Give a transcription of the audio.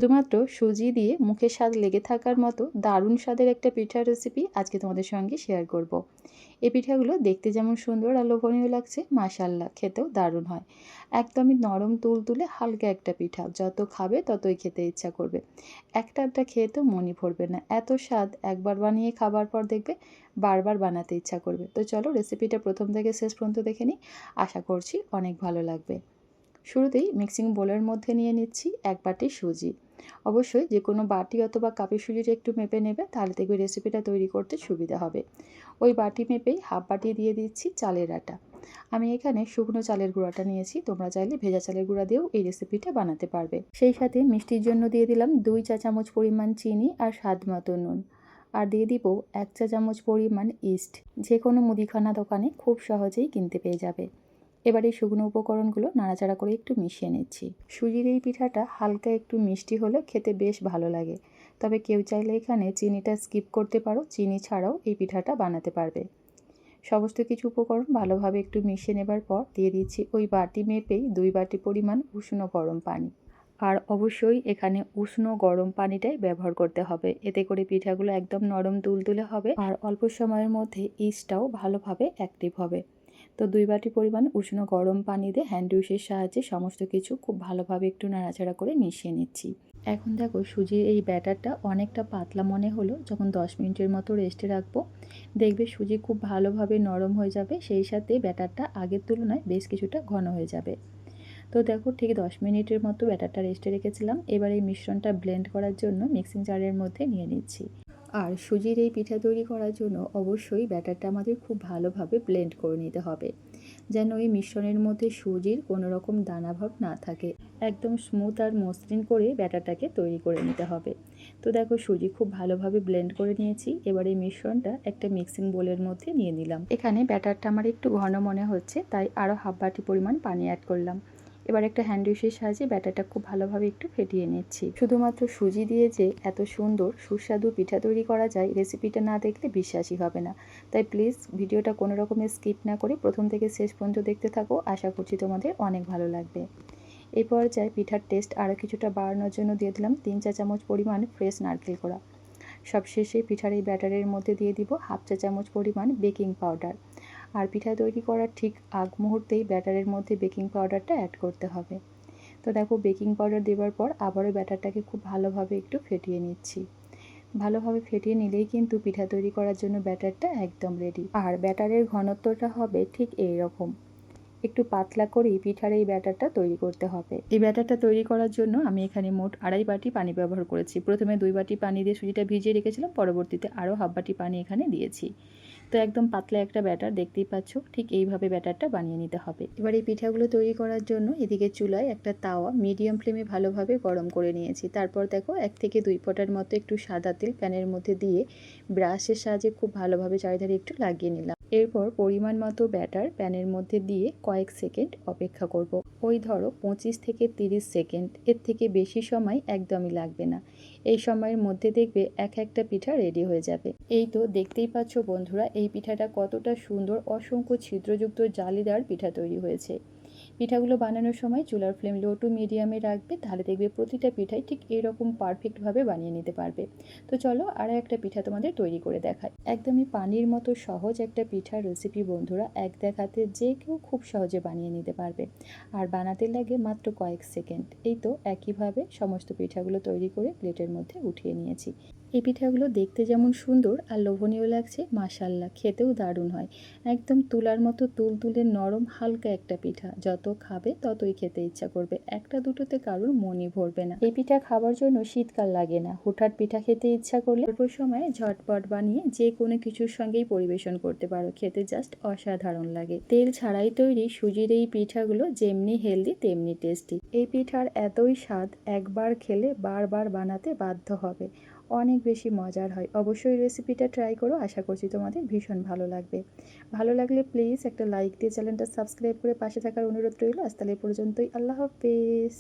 শুধুমাত্র সুজি দিয়ে মুখে স্বাদ লেগে থাকার মতো দারুণ স্বাদের একটা পিঠার রেসিপি আজকে তোমাদের সঙ্গে শেয়ার করব। এই পিঠাগুলো দেখতে যেমন সুন্দর আর লোভনীয় লাগছে, মাশাআল্লাহ খেতেও দারুণ হয়। একদমই নরম তুলতুলে হালকা একটা পিঠা, যত খাবে ততই খেতে ইচ্ছা করবে। একটা একটা খেয়ে তো মনই ভরবে না, এত স্বাদ। একবার বানিয়ে খাবার পর দেখবে বারবার বানাতে ইচ্ছা করবে। তো চলো রেসিপিটা প্রথম থেকে শেষ পর্যন্ত দেখে নিই, আশা করছি অনেক ভালো লাগবে। শুরুতেই মিক্সিং বোলের মধ্যে নিয়ে নিচ্ছি 1 বাটি সুজি। অবশ্যই যে কোনো বাটি অথবা কাপের সুজিটা একটু মেপে নেবে, তাহলে দেখবে রেসিপিটা তৈরি করতে সুবিধা হবে। ওই বাটি মেপেই হাফ বাটি দিয়ে দিচ্ছি চালের আটা। আমি এখানে শুকনো চালের গুঁড়াটা নিয়েছি, তোমরা চাইলে ভেজা চালের গুঁড়া দিয়েও এই রেসিপিটা বানাতে পারবে। সেই সাথে মিষ্টির জন্য দিয়ে দিলাম 2 চা চামচ পরিমাণ চিনি আর স্বাদ মতো নুন। আর দিয়ে দিব 1 চা চামচ পরিমাণ ইস্ট, যে কোনো মুদিখানা দোকানে খুব সহজেই কিনতে পেয়ে যাবে। এবার এই শুকনো উপকরণগুলো নাড়াচাড়া করে একটু মিশিয়ে নিচ্ছি। সুজির এই পিঠাটা হালকা একটু মিষ্টি হলে খেতে বেশ ভালো লাগে, তবে কেউ চাইলে এখানে চিনিটা স্কিপ করতে পারো, চিনি ছাড়াও এই পিঠাটা বানাতে পারবে। সমস্ত কিছু উপকরণ ভালোভাবে একটু মিশিয়ে নেবার পর দিয়ে দিচ্ছি ওই বাটি মেপেই 2 বাটি পরিমাণ উষ্ণ গরম পানি। আর অবশ্যই এখানে উষ্ণ গরম পানিটাই ব্যবহার করতে হবে, এতে করে পিঠাগুলো একদম নরম তুলতুলে হবে আর অল্প সময়ের মধ্যে ইস্টটাও ভালোভাবে অ্যাক্টিভ হবে। তো 2 বাটি পরিমাণ উষ্ণ গরম পানি দিয়ে হ্যান্ড উইশের সাহায্যে সমস্ত কিছু খুব ভালোভাবে একটু নাড়াচাড়া করে মিশিয়ে নিচ্ছি। এখন দেখো সুজির এই ব্যাটারটা অনেকটা পাতলা মনে হলো, যখন 10 মিনিটের মতো রেস্টে রাখবো দেখবে সুজি খুব ভালোভাবে নরম হয়ে যাবে, সেই সাথে ব্যাটারটা আগের তুলনায় বেশ কিছুটা ঘন হয়ে যাবে। তো দেখো ঠিক 10 মিনিটের মতো ব্যাটারটা রেস্টে রেখেছিলাম। এবার এই মিশ্রণটা ব্লেন্ড করার জন্য মিক্সিং জারের মধ্যে নিয়ে নিচ্ছি। আর সুজির এই পিঠা তৈরি করার জন্য অবশ্যই ব্যাটারটা আমাদের খুব ভালোভাবে ব্লেন্ড করে নিতে হবে, যেন এই মিশ্রণের মধ্যে সুজির কোনো রকম দানাভাব না থাকে। একদম স্মুথ আর মসৃণ করে ব্যাটারটাকে তৈরি করে নিতে হবে। তো দেখো সুজি খুব ভালোভাবে ব্লেন্ড করে নিয়েছি। এবার এই মিশ্রণটা একটা মিক্সিং বোলের মধ্যে নিয়ে নিলাম। এখানে ব্যাটারটা আমার একটু ঘন মনে হচ্ছে, তাই আরও হাফ বাটি পরিমাণ পানি অ্যাড করলাম। এবার একটা হ্যান্ড উইশের সাহায্যে ব্যাটারটা খুব ভালোভাবে একটু ফেটিয়ে নিচ্ছি। শুধুমাত্র সুজি দিয়ে যে এত সুন্দর সুস্বাদু পিঠা তৈরি করা যায়, রেসিপিটা না দেখলে বিশ্বাসই হবে না। তাই প্লিজ ভিডিওটা কোনো রকমের স্কিপ না করে প্রথম থেকে শেষ পর্যন্ত দেখতে থাকো, আশা করছি তোমাদের অনেক ভালো লাগবে। এই পর্যায়ে পিঠার টেস্ট আরও কিছুটা বাড়ানোর জন্য দিয়ে দিলাম 3 চা চামচ পরিমাণ ফ্রেশ নারকেল কোড়া। সবশেষে পিঠার এই ব্যাটারের মধ্যে দিয়ে দিব হাফ চা চামচ পরিমাণ বেকিং পাউডার। আর পিঠা তৈরি করার ঠিক আগ মুহূর্তেই ব্যাটারের মধ্যে বেকিং পাউডারটা অ্যাড করতে হবে। তো দেখো বেকিং পাউডার দেওয়ার পর আবারও ব্যাটারটাকে খুব ভালোভাবে একটু ফেটিয়ে নিচ্ছি। ভালোভাবে ফেটিয়ে নিলেই কিন্তু পিঠা তৈরি করার জন্য ব্যাটারটা একদম রেডি। আর ব্যাটারের ঘনত্বটা হবে ঠিক এই রকম, একটু পাতলা করেই পিঠার এই ব্যাটারটা তৈরি করতে হবে। এই ব্যাটারটা তৈরি করার জন্য আমি এখানে মোট 2.5 বাটি পানি ব্যবহার করেছি। প্রথমে 2 বাটি পানি দিয়ে সুজিটা ভিজিয়ে রেখেছিলাম, পরবর্তীতে আরও হাফ বাটি পানি এখানে দিয়েছি। তো একদম পাতলা একটা ব্যাটার, দেখতেই পাচ্ছ ঠিক এইভাবে ব্যাটারটা বানিয়ে নিতে হবে। এবার এই পিঠাগুলো তৈরি করার জন্য এদিকে চুলায় একটা তাওয়া মিডিয়াম ফ্লেমে ভালোভাবে গরম করে নিয়েছি। তারপর দেখো 1 থেকে 2 ফোঁটার মতো একটু সাদা তেল প্যানের মধ্যে দিয়ে ব্রাশের সাহায্যে খুব ভালোভাবে চারিধারে একটু লাগিয়ে নিলাম। এরপর পরিমাণ মতো ব্যাটার প্যানের মধ্যে দিয়ে কয়েক সেকেন্ড অপেক্ষা করব। ওই ধরো 25 থেকে 30 সেকেন্ড, এর থেকে বেশি সময় একদমই লাগবে না। এই সময়ের মধ্যে দেখবে একটা পিঠা রেডি হয়ে যাবে। এই তো দেখতেই পাচ্ছ বন্ধুরা, এই পিঠাটা কতটা সুন্দর অসংখ্য ছিদ্রযুক্ত জালিদার পিঠা তৈরি হয়েছে। পিঠাগুলো বানানোর সময় চুলার ফ্লেম লো টু মিডিয়ামে রাখবে, তাহলে দেখবে প্রতিটা পিঠাই ঠিক এরকম পারফেক্টভাবে বানিয়ে নিতে পারবে। তো চলো আরও একটা পিঠা তোমাদের তৈরি করে দেখাই। একদমই পানির মতো সহজ একটা পিঠার রেসিপি বন্ধুরা, এক দেখাতে যে কেউ খুব সহজে বানিয়ে নিতে পারবে, আর বানাতে লাগে মাত্র কয়েক সেকেন্ড। এই তো একইভাবে সমস্ত পিঠাগুলো তৈরি করে প্লেটের মধ্যে উঠিয়ে নিয়েছি। এই পিঠাগুলো দেখতে যেমন সুন্দর আর লোভনীয় লাগছে, মাশাআল্লাহ খেতেও দারুণ হয়। একদম তুলার মতো তুলতুলে নরম হালকা একটা পিঠা, যত খাবে ততই খেতে ইচ্ছা করবে, একটা দুটোতে কারোর মনই ভরবে না। এই পিঠা খাবার জন্য শীতকাল লাগে না, হুটহাট পিঠা খেতে ইচ্ছা করলে অল্প সময়ে ঝটপট বানিয়ে যে কোনো কিছুর সঙ্গেই পরিবেশন করতে পারো, খেতে জাস্ট অসাধারণ লাগে। তেল ছাড়াই তৈরি সুজির এই পিঠাগুলো যেমনি হেলদি তেমনি টেস্টি। এই পিঠার এতই স্বাদ, একবার খেলে বারবার বানাতে বাধ্য হবে, অনেক বেশি মজার হয়। অবশ্যই রেসিপিটা ট্রাই করো, আশা করছি তোমাদের ভীষণ ভালো লাগবে। ভালো লাগলে প্লিজ একটা লাইক দিয়ে চ্যানেলটা সাবস্ক্রাইব করে পাশে থাকার অনুরোধ রইল। আজ তাহলে এই পর্যন্তই, আল্লাহ হাফেজ।